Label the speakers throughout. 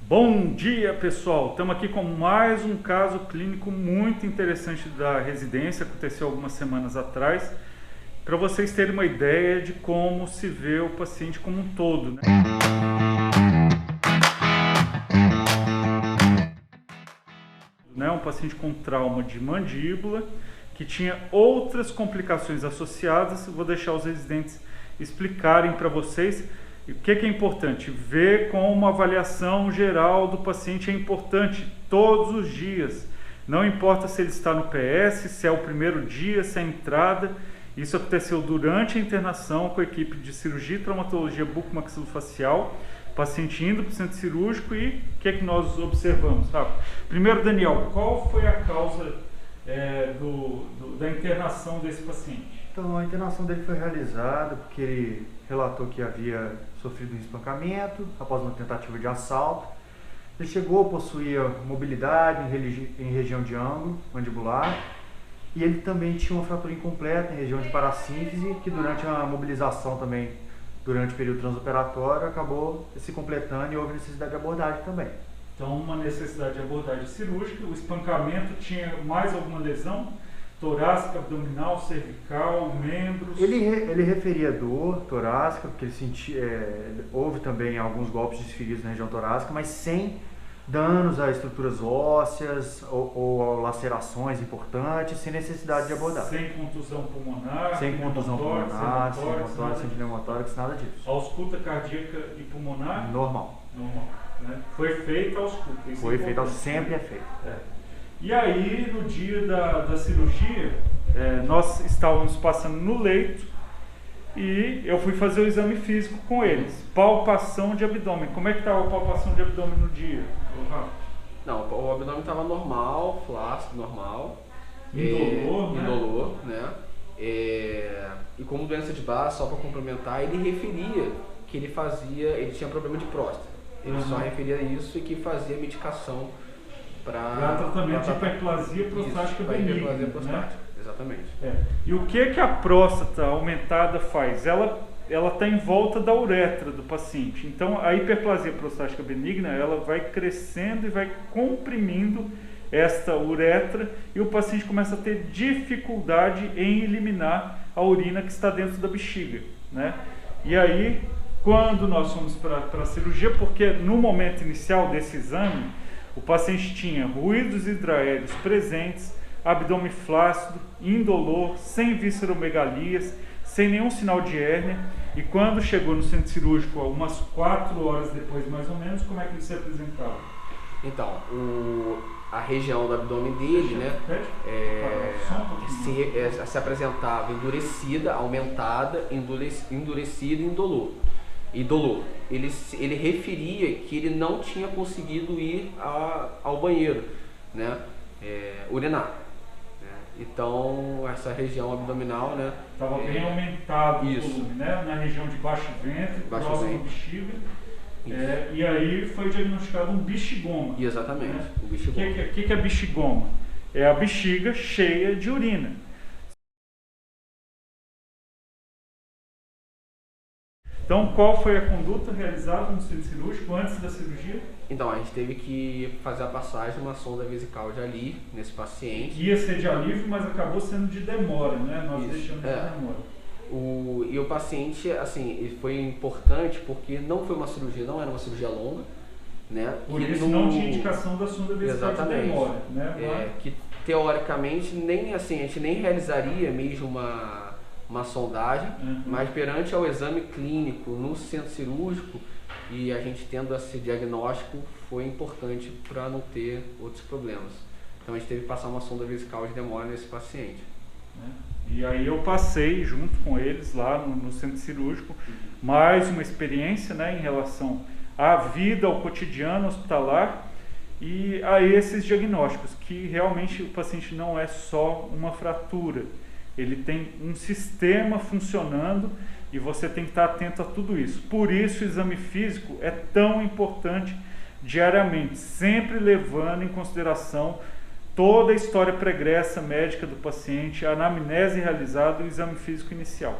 Speaker 1: Bom dia, pessoal! Estamos aqui com mais um caso clínico muito interessante da residência, aconteceu algumas semanas atrás, para vocês terem uma ideia de como se vê o paciente como um todo, né? Um paciente com trauma de mandíbula, que tinha outras complicações associadas. Vou deixar os residentes explicarem para vocês. E o que é importante? Ver como uma avaliação geral do paciente é importante todos os dias. Não importa se ele está no PS, se é o primeiro dia, se é a entrada. Isso aconteceu durante a internação com a equipe de cirurgia e traumatologia bucomaxilofacial, paciente indo para o centro cirúrgico. E o que é que nós observamos? Primeiro, Daniel, qual foi a causa da internação desse paciente?
Speaker 2: Então, a internação dele foi realizada porque ele relatou que havia sofrido um espancamento após uma tentativa de assalto. Ele chegou, possuía mobilidade em região de ângulo mandibular e ele também tinha uma fratura incompleta em região de parassíntese, que durante a mobilização também, durante o período transoperatório, acabou se completando e houve necessidade de abordagem também.
Speaker 1: Então, uma necessidade de abordagem cirúrgica. O espancamento tinha mais alguma lesão? Torácica, abdominal, cervical, membros?
Speaker 2: Ele referia dor torácica, porque ele sentia, houve também alguns golpes desferidos na região torácica, mas sem danos a estruturas ósseas ou lacerações importantes, sem necessidade de abordagem.
Speaker 1: Sem contusão pulmonar?
Speaker 2: Sem contusão pulmonar, sem pneumotórax, nada disso.
Speaker 1: Ausculta cardíaca e pulmonar?
Speaker 2: Normal.
Speaker 1: Normal, né? Foi feita a ausculta?
Speaker 2: Foi feita, sempre é feita.
Speaker 1: E aí, no dia da cirurgia, nós estávamos passando no leito e eu fui fazer o exame físico com eles. Palpação de abdômen. Como é que estava a palpação de abdômen no dia?
Speaker 3: Não, o abdômen estava normal, flácido, normal.
Speaker 1: Indolor,
Speaker 3: né? E como doença de base, só para complementar, ele referia que ele tinha problema de próstata. Ele só referia isso e que fazia medicação para
Speaker 1: tratamento de hiperplasia prostática benigna.
Speaker 3: Hiperplasia prostática, exatamente.
Speaker 1: E o que a próstata aumentada faz? Ela está em volta da uretra do paciente. Então, a hiperplasia prostática benigna, ela vai crescendo e vai comprimindo esta uretra e o paciente começa a ter dificuldade em eliminar a urina que está dentro da bexiga, né? E aí, quando nós fomos para a cirurgia, porque no momento inicial desse exame, o paciente tinha ruídos hidroaéreos presentes, abdômen flácido, indolor, sem visceromegalias, sem nenhum sinal de hérnia. E quando chegou no centro cirúrgico, umas 4 horas depois, mais ou menos, como é que ele se apresentava?
Speaker 3: Então, a região do abdômen dele, né, se apresentava endurecida, aumentada, endurecida e indolor. Ele referia que ele não tinha conseguido ir ao banheiro, né, urinar. Então, essa região abdominal, né,
Speaker 1: estava bem aumentado o volume, né, na região de baixo ventre, próximo da bexiga. E aí foi diagnosticado um bexigoma.
Speaker 3: Exatamente,
Speaker 1: né?
Speaker 3: o bexigoma.
Speaker 1: O que é bexigoma? É a bexiga cheia de urina. Então, qual foi a conduta realizada no centro cirúrgico antes da cirurgia?
Speaker 3: Então, a gente teve que fazer a passagem de uma sonda vesical de alívio nesse paciente.
Speaker 1: Ia ser de alívio, mas acabou sendo de demora, né? Nós deixamos de demora.
Speaker 3: E o paciente, assim, foi importante porque não foi uma cirurgia, não era uma cirurgia longa, né?
Speaker 1: Por isso não tinha indicação da sonda vesical de demora, né?
Speaker 3: Que teoricamente a gente nem realizaria mesmo uma sondagem, mas perante ao exame clínico no centro cirúrgico e a gente tendo esse diagnóstico, foi importante para não ter outros problemas. Então a gente teve que passar uma sonda vesical de demora nesse paciente.
Speaker 1: E aí eu passei junto com eles lá no centro cirúrgico mais uma experiência, né, em relação à vida, ao cotidiano hospitalar e a esses diagnósticos, que realmente o paciente não é só uma fratura. Ele tem um sistema funcionando e você tem que estar atento a tudo isso. Por isso o exame físico é tão importante diariamente, sempre levando em consideração toda a história pregressa médica do paciente, a anamnese realizada e o exame físico inicial.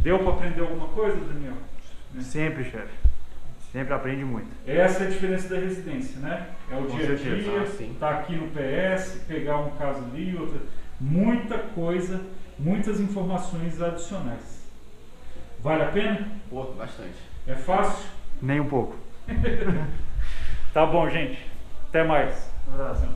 Speaker 1: Deu para aprender alguma coisa, Daniel?
Speaker 2: Sempre, chefe. Sempre aprende muito.
Speaker 1: Essa é a diferença da residência, né? É o
Speaker 2: Com
Speaker 1: dia a
Speaker 2: certeza.
Speaker 1: dia, tá aqui no PS, pegar um caso ali, outro. Muita coisa, muitas informações adicionais. Vale a pena?
Speaker 3: Pô, bastante.
Speaker 1: É fácil?
Speaker 2: Nem um pouco.
Speaker 1: Tá bom, gente. Até mais.
Speaker 2: Um abraço.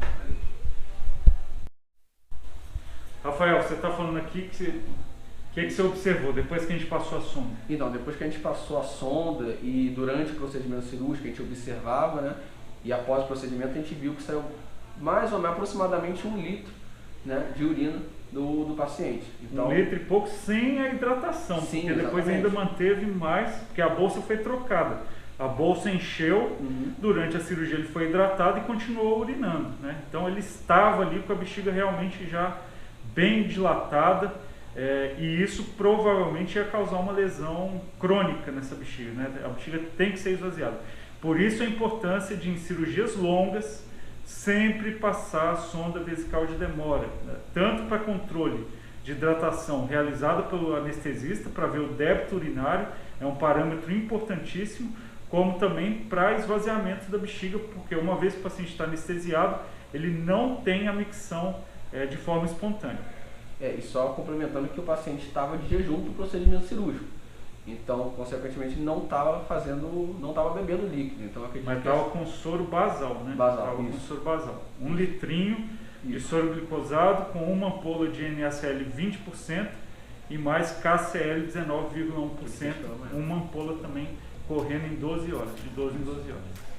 Speaker 1: Rafael, você está falando aqui que você observou depois que a gente passou a sonda?
Speaker 3: Então, depois que a gente passou a sonda e durante o procedimento cirúrgico a gente observava, né? E após o procedimento a gente viu que saiu mais ou menos aproximadamente 1 litro, né, de urina do paciente. Então,
Speaker 1: 1 litro e pouco sem a hidratação,
Speaker 3: Sim,
Speaker 1: porque depois
Speaker 3: exatamente.
Speaker 1: ainda manteve mais, porque a bolsa foi trocada. A bolsa encheu, durante a cirurgia ele foi hidratado e continuou urinando, né? Então ele estava ali com a bexiga realmente já bem dilatada, e isso provavelmente ia causar uma lesão crônica nessa bexiga, né? A bexiga tem que ser esvaziada. Por isso a importância de, em cirurgias longas, sempre passar a sonda vesical de demora, né? Tanto para controle de hidratação realizada pelo anestesista, para ver o débito urinário, é um parâmetro importantíssimo, como também para esvaziamento da bexiga, porque uma vez que o paciente está anestesiado, ele não tem a micção de forma espontânea.
Speaker 3: e só complementando que o paciente estava de jejum para o procedimento cirúrgico. Então, consequentemente, não estava bebendo líquido. Então,
Speaker 1: Mas estava com soro basal, né?
Speaker 3: Basal,
Speaker 1: Estava com
Speaker 3: isso.
Speaker 1: soro basal. 1 litrinho de soro glicosado com uma ampola de NaCl 20% e mais KCl 19,1%, uma ampola também correndo em 12 horas, de 12 em 12 horas.